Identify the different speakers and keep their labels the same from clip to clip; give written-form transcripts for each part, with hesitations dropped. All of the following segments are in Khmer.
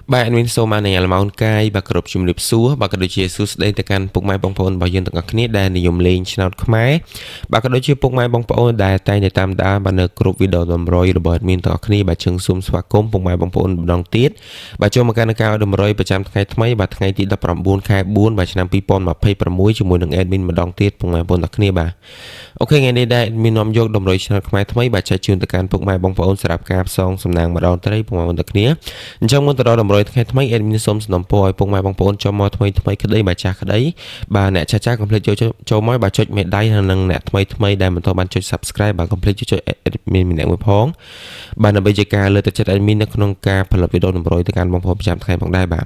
Speaker 1: Bạn mình số mà này là món cay và cột chìm liệp xúa và cái đôi chia sút đây từ căn bụng mai bong bồn bảo dân từ các khné đài niệm lên channel khmái và cái đôi chia bụng mai bong bồn đài tay để tam đa và nơi cột video đầm roi rồi bật mình từ các khné và chừng zoom xóa cốm bụng mai bong bồn đong tiết và cho một cái cao đầm roiประจำថ្ងៃថ្មីvàថ្ងៃទី19ខែ4vàឆ្នាំ2026ជាមួយនឹង admin ម្ដងទៀតពុកម៉ែបងប្អូនទាំងគ្នាបាទអូខេថ្ងៃនេះដែរ admin នាំយកដំរយ channel ខ្មែរថ្មីបាទចែកជូនទៅកាន់ពុកម៉ែបងប្អូនសម្រាប់ការផ្សងសំណាងម្ដងត្រីពុកម៉ែបងប្អូនទាំងគ្នាអញ្ចឹងមុនទៅដល់ដំរយថ្ងៃថ្មី admin សូមសំណពរឲ្យពុកម៉ែបងប្អូនចូលមកថ្មីក្តីបាទចាស់ក្តីបាទអ្នកចាស់កុំភ្លេចចូលមកបាទចុចមេដៃនិងអ្នកថ្មីដែលមិនទាន់បានចុច subscribe បាទកុំភ្លេចចុច admin ម្នាក់មួយផងបាទដើម្បីជាការលើកទឹកចិត្ត admin នៅក្នុងការផលិតវីដេអូដំរយទៅកាន់បងប្អូនប្រចាំថ្ងៃផងដែរបាទ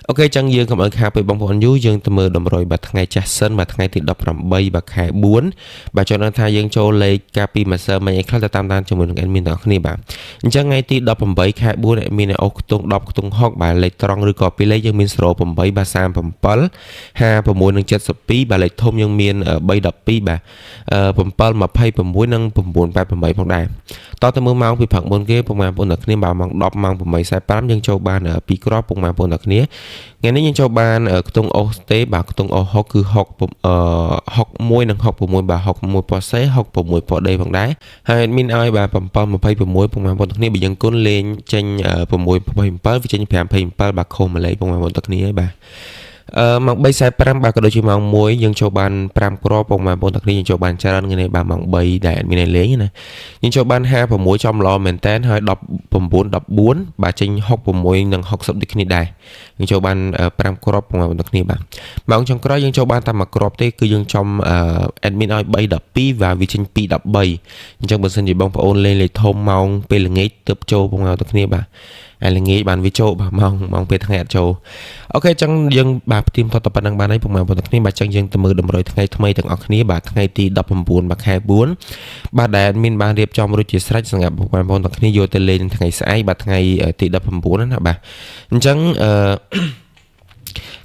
Speaker 1: អូខេចឹងយើងកុំឲ្យខាតពេលបងប្អូនយូរយើងទៅមើលដំរយបាទថ្ងៃចាស់សិនបាទថ្ងៃទី18បាទខែ4បាទចូលថាយើងចូលលេខការពីម្សិលមិញឲ្យខ្លះទៅតាមដានជាមួយនឹង admin ទាំងអស់គ្នាបាទអញ្ចឹងថ្ងៃទី18ខែ4 admin អូសខ្ទង់10ខ្ទង់60បាទលេខត្រង់ឬក៏ពីលេខយើងមាន08បាទ37 56និង72បាទលេខធំយើងមាន312បាទ726និង988ផងដែរតទៅមើលម៉ោងពីព្រឹកមុនគេពុកម៉ែបងប្អូនទាំងគ្នាបាទម៉ោង10ម៉ោង8:45យើងចូលបាន2គ្រាប់ពុកម៉ែបងប្អូនទាំងគ្នាថ្ងៃនេះយើងចូលបានខ្ទង់អូសទេបាទខ្ទង់អូស60គឺ61និង66បាទ61ពណ៌សេ66ពណ៌ដេផងដែរហើយ admin ឲ្យបាទ726ពុកម៉ែបងប្អូនទាំងគ្នាបើយើងគុណលេងចេញ627វាចេញ527បាទខុសមួយលេខពុកម៉ែបងប្អូនទាំងគ្នាហើយបាទម៉ោង3:45បាទក៏ដូចជាម៉ោង1យើងចូលបាន5គ្រាប់ពុកម៉ែបងប្អូនទាំងគ្នាយើងចូលបានច្រើនថ្ងៃនេះបាទម៉ោង3ដែលមានលេងណាយើងចូលបាន56ចំល្អមែនតែនហើយ19 14បាទចេញ66និង60ដូចគ្នាដែរយើងចូលបាន5គ្រាប់ពុកម៉ែបងប្អូនទាំងគ្នាបាទម៉ោងចុងក្រោយយើងចូលបានតែមួយគ្រាប់ទេគឺយើងចំ admin ឲ្យ3:12vàវាចេញ2:13អញ្ចឹងបើសិនជាបងប្អូនលេងលេខធំម៉ោងពេលល្ងាចទើបចូលពុកម៉ែបងប្អូនទាំងគ្នាបាទហើយល្ងាចបានវាចូលបាទម៉ោងពេលថ្ងៃអត់ចូលអូខេអញ្ចឹងយើងបាទផ្ទៀងផ្ទាត់តែប៉ុណ្្នឹងបានហើយពុកម៉ែបងប្អូនទាំងគ្នាបាទអញ្ចឹងយើងទៅមើលតម្រុយថ្ងៃថ្មីទាំងអស់គ្នាបាទថ្ងៃទី19បាទខែ4បាទដែលមានបានរៀបចំរួចជាស្រេចសម្រាប់ពុកម៉ែបងប្អូនទាំងគ្នាយកទៅលេងថ្ងៃស្អែកបាទថ្ងៃទី19ណាបាទអញ្ចឹង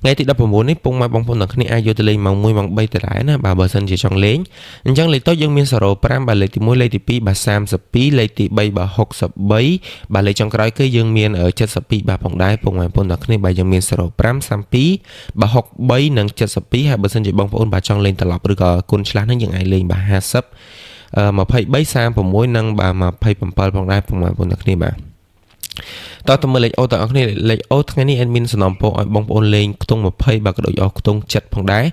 Speaker 1: ថ្ងៃទី19នេះពុកម៉ែបងប្អូនទាំងគ្នាអាចយកទៅលេងម៉ោង1ម៉ោង3ទៅដែរណាបាទបើសិនជាចង់លេងអញ្ចឹងលេខតូចយើងមាន05បាទលេខទី1លេខទី2បាទ32លេខទី3បាទ63បាទលេខចុងក្រោយគឺយើងមាន72បាទផងដែរពុកម៉ែបងប្អូនទាំងគ្នាបាទយើងមាន05 32បាទ63និង72ហើយបើសិនជាបងប្អូនបាទចង់លេងត្រឡប់ឬក៏គុណឆ្លាស់ហ្នឹងយើងអាចលេងបាទ50 23 36និងបាទ27ផងដែរពុកម៉ែបងប្អូនទាំងគ្នាបាទតើតើមើលលេខអូទាំងអស់គ្នាលេខអូថ្ងៃនេះ admin សំណពរឲ្យបងប្អូនលេងខ្ទង់20បាទក៏ដូចអស់ខ្ទង់7ផងដែរ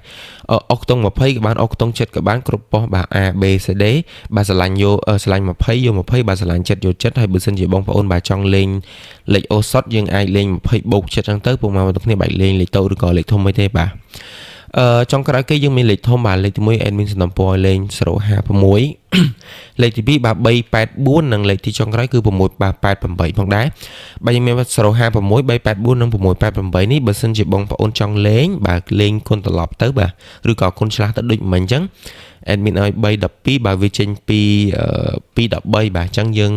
Speaker 1: អស់ខ្ទង់20ក៏បានអស់ខ្ទង់7ក៏បានគ្រប់ប៉ុសបាទ A B C D បាទឆ្លាញ់យកឆ្លាញ់20យក20បាទឆ្លាញ់7យក7ហើយបើសិនជាបងប្អូនបាទចង់លេងលេខអូសុតយើងអាចលេង20បូក7ចឹងទៅពុកម៉ែបងប្អូនគ្នាបាទលេងលេខតូចឬក៏លេខធំអីទេបាទចុងក្រោយគេយើងមានលេខធំបាទលេខទី1 admin សំណពរឲ្យលេង056លេខទី2បាទ384និងលេខទីចុងក្រោយគឺ6បាទ88ផងដែរបាទយើងមាន056 384និង688នេះបើសិនជាបងប្អូនចង់លេងបាទលេងគុណត្រឡប់ទៅបាទឬក៏គុណឆ្លាស់ទៅដូចមិញអញ្ចឹង admin ឲ្យ312បាទវាចេញពី213បាទអញ្ចឹងយើង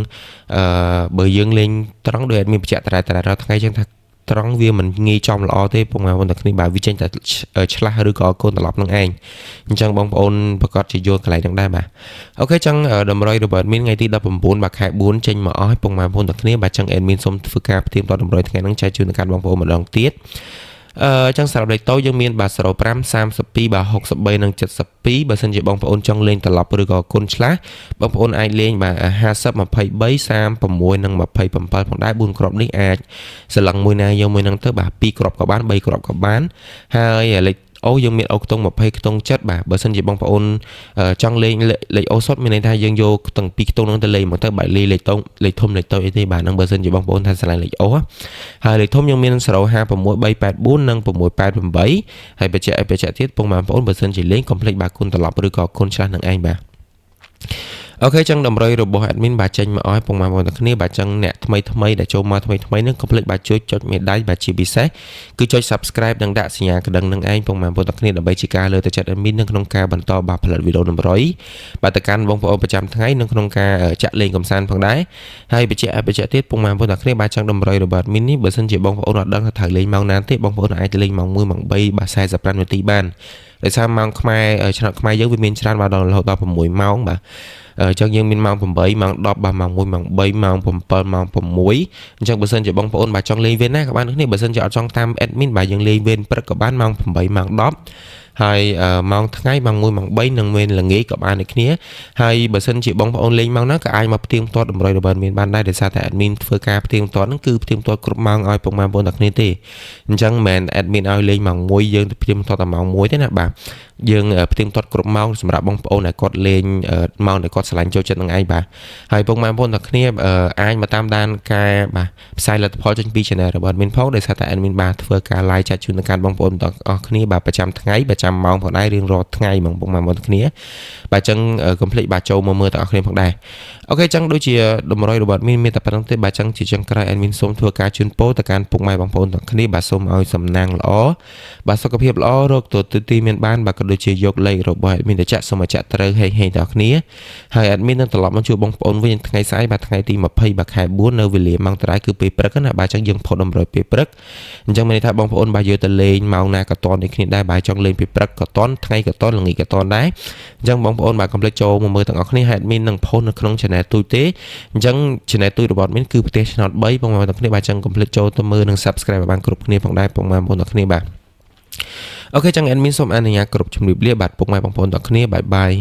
Speaker 1: បើយើងលេងត្រង់ដោយ admin បញ្ជាក់តែរាល់ថ្ងៃអញ្ចឹងថាត្រង់វាមិនងាយចំល្អទេពុកម៉ែបងប្អូនទាំងគ្នាបាទវាចេញតែឆ្លាស់ឬក៏កូនត្រឡប់នឹងឯងអញ្ចឹងបងប្អូនប្រកាសជាយល់កន្លែងហ្នឹងដែរបាទអូខេអញ្ចឹងតម្រុយរបស់ admin ថ្ងៃទី19បាទខែ4ចេញមកអស់ឲ្យពុកម៉ែបងប្អូនទាំងគ្នាបាទអញ្ចឹង admin សូមធ្វើការផ្ទៀងផ្ទាត់តម្រុយថ្ងៃហ្នឹងចែកជូនទៅកាន់បងប្អូនម្ដងទៀតអញ្ចឹងសម្រាប់លេខតូចយើងមានបាទ05 32បាទ63និង72បើសិនជាបងប្អូនចង់លេងត្រឡប់ឬក៏គុណឆ្លាស់បងប្អូនអាចលេងបាទ50 23 36និង27ផងដែរ4គ្រាប់នេះអាចសឡឹងមួយណាយកមួយហ្នឹងទៅបាទ2គ្រាប់ក៏បាន3គ្រាប់ក៏បានហើយលេខអូយើងមានអូខ្ទង់20ខ្ទង់7បាទបើសិនជាបងប្អូនចង់លេងលេខអូសុតមានន័យថាយើងយកទាំង2ខ្ទង់ហ្នឹងទៅលេងមកទៅបាទលេខលេខធំលេខតូចអីទេបាទហ្នឹងបើសិនជាបងប្អូនថាឆ្លាញ់លេខអូហើយលេខធំយើងមាន056 384និង688ហើយបច្ចៈទៀតពុកម៉ែបងប្អូនបើសិនជាលេងកុំភ្លេចបាទគុណត្រឡប់ឬក៏គុណឆ្លាស់នឹងឯងបាទអូខេចឹងតម្រុយរបស់ admin បាទចេញមកឲ្យពុកម៉ែបងប្អូនទាំងគ្នាបាទចឹងអ្នកថ្មីដែលចូលមកថ្មីនឹងកុំភ្លេចបាទចុចមេដៃបាទជាពិសេសគឺចុច subscribe និងដាក់សញ្ញាកណ្ដឹងនឹងឯងពុកម៉ែបងប្អូនទាំងគ្នាដើម្បីជាការលើកទឹកចិត្ត admin នៅក្នុងការបន្តបាទផលិតវីដេអូតម្រុយបាទទៅកាន់បងប្អូនប្រចាំថ្ងៃនៅក្នុងការចាក់លេងកំសាន្តផងដែរហើយបច្ចៈទៀតពុកម៉ែបងប្អូនទាំងគ្នាបាទចឹងតម្រុយរបស់ admin នេះបើសិនជាបងប្អូនអត់ដឹងថាត្រូវលេងម៉ោងណាទេបងប្អូនអាចទៅលេងម៉ោង1ម៉ោង3បាទ45នាទីបានដោយសារម៉ោងខ្មែរឆ្នាំខ្មែរយើងវាមានច្រើនបាទដល់រហូតដល់6ម៉ោងបាទ ចឹងយើងមានម៉ោង8ម៉ោង10បាទម៉ោង1ម៉ោង3ម៉ោង7ម៉ោង6អញ្ចឹងបើសិនជាបងប្អូនបាទចង់លេងវេនណាក៏បានគ្នាបើសិនជាអត់ចង់តាម admin បាទយើងលេងវេនព្រឹកក៏បានម៉ោង8ម៉ោង10ហើយម៉ោងថ្ងៃម៉ោង1ម៉ោង3និងវេនល្ងាចក៏បានដូចគ្នាហើយបើសិនជាបងប្អូនលេងម៉ោងណាក៏អាចមកផ្ទៀងផ្ទាត់តម្រុយរបស់មានបានដែរដោយសារតែ admin ធ្វើការផ្ទៀងផ្ទាត់ហ្នឹងគឺផ្ទៀងផ្ទាត់គ្រប់ម៉ោងឲ្យពុកម៉ែបងប្អូនទាំងគ្នាទេអញ្ចឹងមិនមែន admin ឲ្យលេងម៉ោង1យើងទៅផ្ទៀងផ្ទាត់តែម៉ោង1ទេណាបាទយើងផ្ទៀងផ្ទាត់គ្រប់ម៉ោងសម្រាប់បងប្អូនដែលគាត់លេងម៉ោងដែលគាត់ឆ្លាញ់ចូលចិត្តនឹងឯងបាទហើយពុកម៉ែបងប្អូនទាំងគ្នាអាចមកតាមដានការបាទផ្សាយលទ្ធផលចេញពី channel របស់ admin ផងដោយសារតែ admin បាទធ្វើការ live ចាត់ជូនដល់ការបងប្អូនទាំងអស់គ្នាបាទប្រចាំថ្ងៃប្រចាំម៉ោងផងដែររៀងរាល់ថ្ងៃហ្មងពុកម៉ែបងប្អូនគ្នាបាទអញ្ចឹងកុំភ្លេចបាទចូលមកមើលទាំងអស់គ្នាផងដែរអូខេអញ្ចឹងដូចជាតម្រុយរបស់ admin មានតែប៉ុណ្្នឹងទេបាទអញ្ចឹងជាចុងក្រោយ admin សូមធ្វើការជូនពរទៅកាន់ពុកម៉ែបងប្អូនទាំងគ្នាបាទសូមឲ្យសំណាងល្អបាទសុខភាពល្អរកទទួលទីមានបានបាទក៏ដូចជាយកលេខរបស់ admin ទៅចាក់សូមឲ្យចាក់ត្រូវហេងទាំងអស់គ្នាហើយ admin នឹងត្រឡប់មកជួបបងប្អូនវិញថ្ងៃស្អែកបាទថ្ងៃទី20បាទខែ4នៅវេលាម៉ោងតរ៉ៃគឺពេលព្រឹកណាបាទអញ្ចឹងយើងផុតតម្រុយពេលព្រឹកអញ្ចឹងមានន័យថាបងប្អូនបាទយកទៅលេងម៉ោងណាក៏តន់ដូចគ្នាដែរបាទចង់លេងពេលព្រឹកក៏តន់ថ្ងៃក៏តន់ល្ងាចក៏តន់ដែរអញ្ចឹងបងប្អូនបាទកុំភ្លេចចូលមកមើលទាំងអស់គ្នាហើយ admin នឹងផុសនៅក្នុង channel ទូចទេអញ្ចឹង channel ទូចរបស់ admin គឺប្រទេសឆ្នោត3បងប្អូនទាំងគ្នាបាទអញ្ចឹងកុំភ្លេចចូលទៅមើលនិង subscribe ឲ្យបានគ្រប់គ្នាផងដែរបងប្អូនទាំងគ្នាបាទអូខេចឹង admin សូមអនុញ្ញាតគ្រប់ជំរាបលាបាទពុកម៉ែបងប្អូនទាំងគ្នាបាយបាយ